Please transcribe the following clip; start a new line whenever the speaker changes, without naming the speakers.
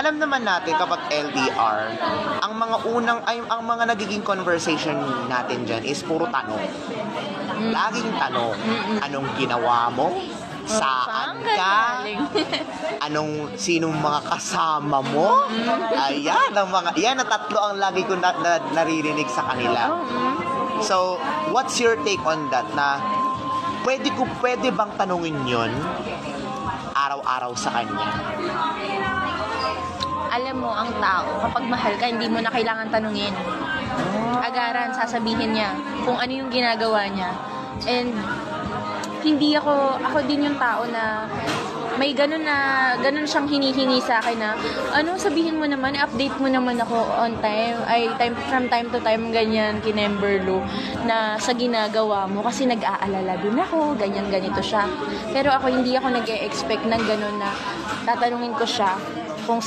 alam naman natin kapag LDR, ang mga nagiging conversation natin dyan is puro tanong. Laging tanong, anong ginawa mo? Saan ka? Sinong mga kasama mo? Ayan, yan na tatlo ang lagi ko naririnig sa kanila. So, what's your take on that? Na pwede bang tanungin yon araw-araw sa kanya?
Alam mo, ang tao, kapag mahal ka, hindi mo na kailangan tanungin. Agaran, sasabihin niya kung ano yung ginagawa niya. And hindi ako din yung tao na may ganun siyang hinihingi sa akin na, sabihin mo naman, update mo naman ako on time, from time to time, ganyan, kinemberlo, na sa ginagawa mo, kasi nag-aalala din ako, ganito siya. Pero hindi ako nag-e-expect ng ganun na tatanungin ko siya kung